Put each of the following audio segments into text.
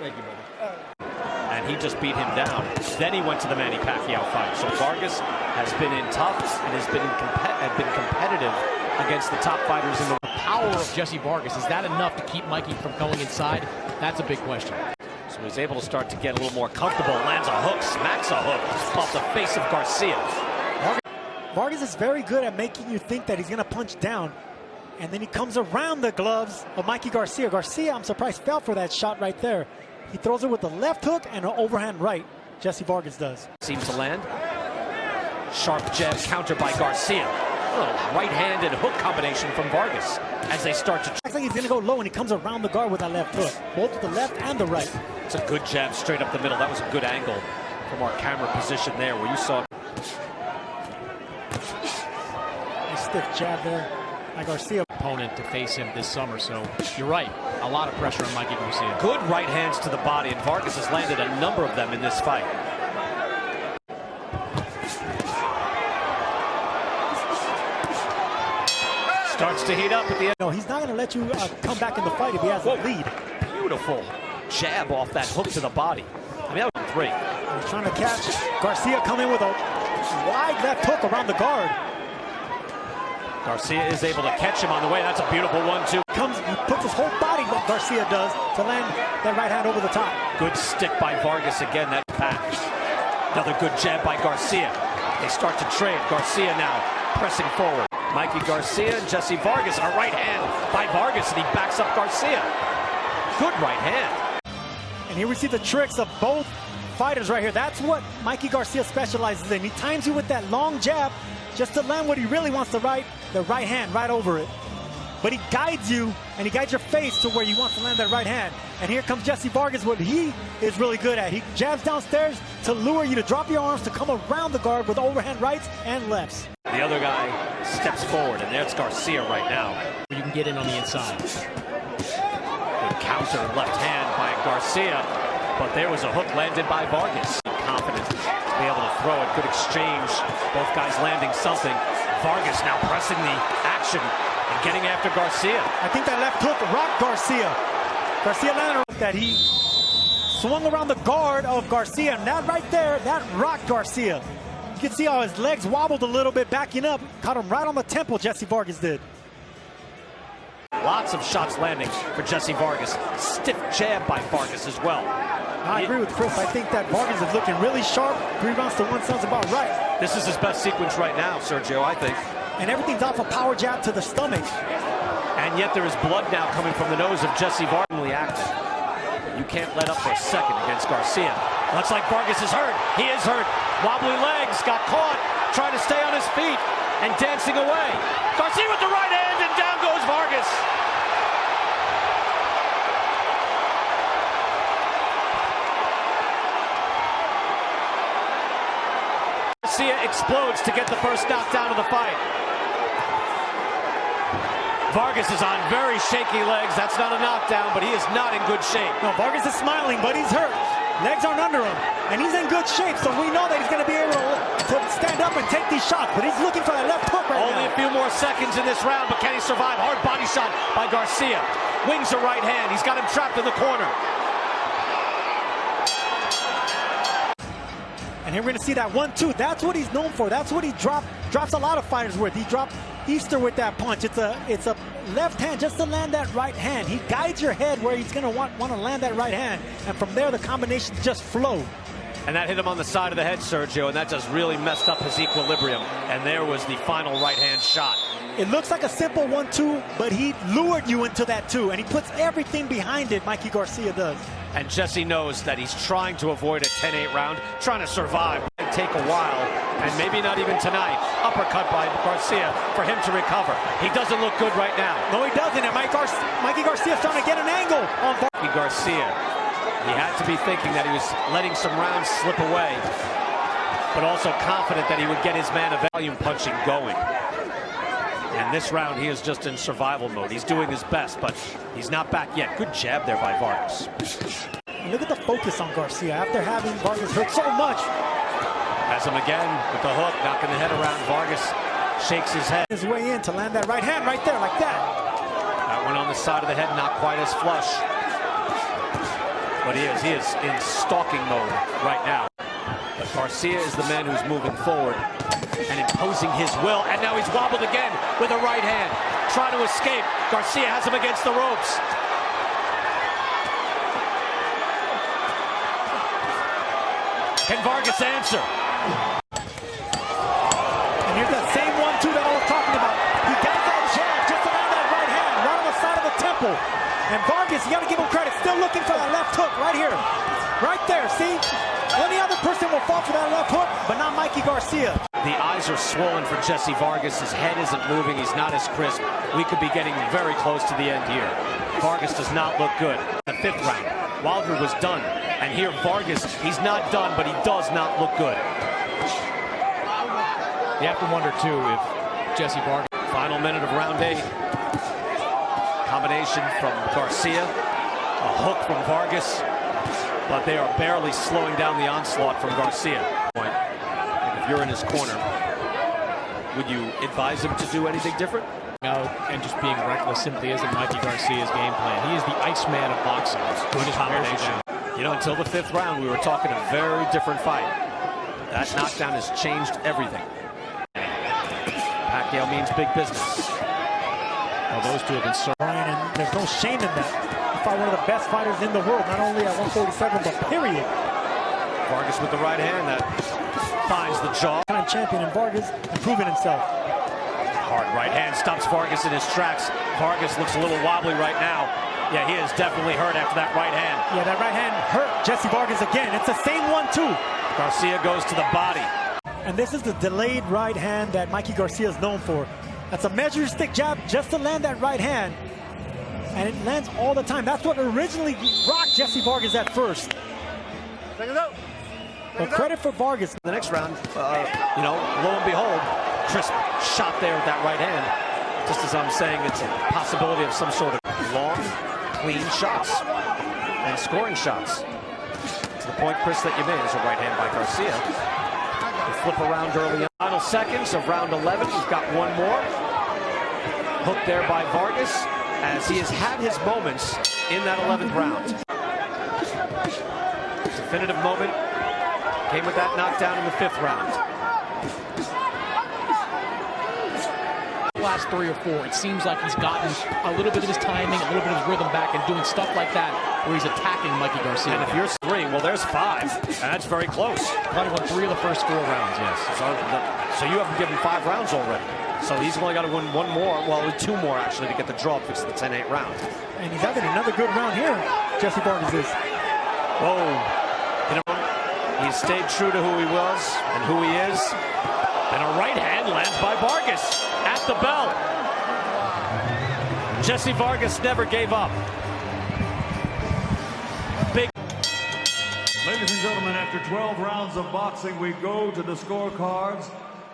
Thank you, brother. And he just beat him down. Then he went to the Manny Pacquiao fight. So Vargas has been in tough and has been competitive against the top fighters in the world. The power of Jessie Vargas, is that enough to keep Mikey from going inside? That's a big question. So he's able to start to get a little more comfortable. Lands a hook, smacks a hook off the face of Garcia. Vargas is very good at making you think that he's going to punch down. And then he comes around the gloves of Mikey Garcia. Garcia, I'm surprised, fell for that shot right there. He throws it with the left hook and an overhand right. Jessie Vargas does. Seems to land. Sharp jab counter by Garcia. A little right-handed hook combination from Vargas as they start to... Looks like he's going to go low, and he comes around the guard with that left hook. Both the left and the right. It's a good jab straight up the middle. That was a good angle from our camera position there where you saw... A stiff jab there by Garcia. Opponent to face him this summer, so you're right. A lot of pressure on Mikey Garcia. Good right hands to the body, and Vargas has landed a number of them in this fight. Starts to heat up at the end. No, he's not going to let you come back in the fight if he has a lead. Beautiful jab off that hook to the body. I mean, that was 3. He's trying to catch Garcia coming with a wide left hook around the guard. Garcia is able to catch him on the way. That's a beautiful 1-2. He puts his whole body, what Garcia does, to land that right hand over the top. Good stick by Vargas again. That back. Another good jab by Garcia. They start to trade. Garcia now pressing forward. Mikey Garcia and Jessie Vargas. A right hand by Vargas, and he backs up Garcia. Good right hand. And here we see the tricks of both fighters right here. That's what Mikey Garcia specializes in. He times you with that long jab just to land what he really wants to the right hand right over it. But he guides you, and he guides your face to where he wants to land that right hand. And here comes Jessie Vargas, what he is really good at. He jabs downstairs to lure you to drop your arms, to come around the guard with overhand rights and lefts. The other guy steps forward, and there's Garcia right now. You can get in on the inside. Good counter left hand by Garcia, but there was a hook landed by Vargas. Confident to be able to throw it. Good exchange. Both guys landing something. Vargas now pressing the action and getting after Garcia. I think that left hook rocked Garcia. Garcia landed that he swung around the guard of Garcia, and that right there, that rocked Garcia. You can see how his legs wobbled a little bit backing up. Caught him right on the temple, Jessie Vargas did. Lots of shots landing for Jessie Vargas. Stiff jab by Vargas as well. I agree with Chris. I think that Vargas is looking really sharp. 3 rounds to 1 sounds about right. This is his best sequence right now, Sergio, I think. And everything's off a power jab to the stomach. And yet there is blood now coming from the nose of Jessie Vargas. Active. You can't let up for a second against Garcia. Looks like Vargas is hurt. He is hurt. Wobbly legs, got caught, trying to stay on his feet and dancing away. Garcia with the right hand, and down goes Vargas. Garcia explodes to get the first knockdown of the fight. Vargas is on very shaky legs. That's not a knockdown, but he is not in good shape. No, Vargas is smiling, but he's hurt. Legs aren't under him, and he's in good shape, so we know that he's going to be able to stand up and take these shots, but he's looking for that left hook right now. Only a few more seconds in this round, but can he survive? Hard body shot by Garcia. Wings a right hand. He's got him trapped in the corner. And here we're going to see that 1-2. That's what he's known for. That's what he drops a lot of fighters with. He dropped Easter with that punch. It's a left hand just to land that right hand. He guides your head where he's going to want to land that right hand. And from there, the combinations just flow. And that hit him on the side of the head, Sergio, and that just really messed up his equilibrium. And there was the final right hand shot. It looks like a simple 1-2, but he lured you into that 2, and he puts everything behind it, Mikey Garcia does. And Jessie knows that he's trying to avoid a 10-8 round, trying to survive. It'll take a while, and maybe not even tonight. Uppercut by Garcia for him to recover. He doesn't look good right now. No, he doesn't, and Mikey Garcia's trying to get an angle on Mikey Garcia. He had to be thinking that he was letting some rounds slip away, but also confident that he would get his man of volume punching going. And this round, he is just in survival mode. He's doing his best, but he's not back yet. Good jab there by Vargas. And look at the focus on Garcia after having Vargas hurt so much. Has him again with the hook, knocking the head around. Vargas shakes his head. His way in to land that right hand right there, like that. That one on the side of the head, not quite as flush. But he is in stalking mode right now. But Garcia is the man who's moving forward and imposing his will. And now he's wobbled again with a right hand, trying to escape. Garcia has him against the ropes. Can Vargas answer? And here's that same 1-2 that I was talking about. He got that jab just around that right hand, right on the side of the temple. And Vargas, you got to give him credit, still looking for that left hook right here. Right there, see? Any other person will fall for that left hook, but not Mikey Garcia. The eyes are swollen for Jessie Vargas. His head isn't moving. He's not as crisp. We could be getting very close to the end here. Vargas does not look good. The 5th round, Wilder was done. And here Vargas, he's not done, but he does not look good. You have to wonder, too, if Jessie Vargas... Final minute of round 8. Combination from Garcia. A hook from Vargas. But they are barely slowing down the onslaught from Garcia. And if you're in his corner, would you advise him to do anything different? No, and just being reckless simply isn't Mikey Garcia's game plan. He is the Iceman of boxing. Good combination. You know, until the 5th round, we were talking a very different fight. That knockdown has changed everything. Pacquiao means big business. Well, those two have been so... Brian, and there's no shame in that. He fought one of the best fighters in the world, not only at 147, but period. Vargas with the right hand that finds the jaw. Time champion in Vargas, improving himself. Hard right hand stops Vargas in his tracks. Vargas looks a little wobbly right now. Yeah, he is definitely hurt after that right hand. Yeah, that right hand hurt Jessie Vargas again. It's the same 1-2. Garcia goes to the body. And this is the delayed right hand that Mikey Garcia is known for. That's a measured stick jab just to land that right hand. And it lands all the time. That's what originally rocked Jessie Vargas at first. But credit for Vargas. The next round, you know, lo and behold, crisp shot there with that right hand. Just as I'm saying, it's a possibility of some sort of long, clean shots and scoring shots. To the point, Chris, that you made is a right hand by Garcia. They flip around early in. Final seconds of round 11. We've got one more. Hook there by Vargas, as he has had his moments in that 11th round. Definitive moment came with that knockdown in the 5th round. Last 3 or 4, it seems like he's gotten a little bit of his timing, a little bit of his rhythm back, and doing stuff like that where he's attacking Mikey Garcia. And if you're 3, well, there's 5, and that's very close. Probably won 3 of the first 4 rounds, yes. So you haven't given 5 rounds already. So he's only got to win 1 more, well, 2 more actually, to get the draw fixed to the 10-8 round. And he's having another good round here, Jessie Vargas is. Whoa. You know, he's stayed true to who he was and who he is. And a right hand lands by Vargas at the bell. Jessie Vargas never gave up. Big. Ladies and gentlemen, after 12 rounds of boxing, we go to the scorecards.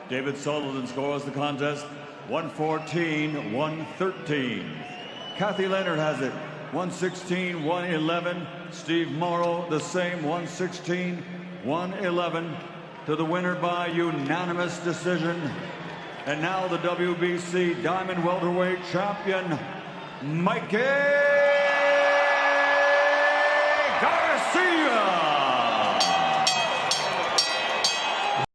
David Sullivan scores the contest 114-113. Kathy Leonard has it 116-111. Steve Morrow the same, 116-111. To the winner by unanimous decision. And now the WBC Diamond Welterweight champion, Mikey Garcia.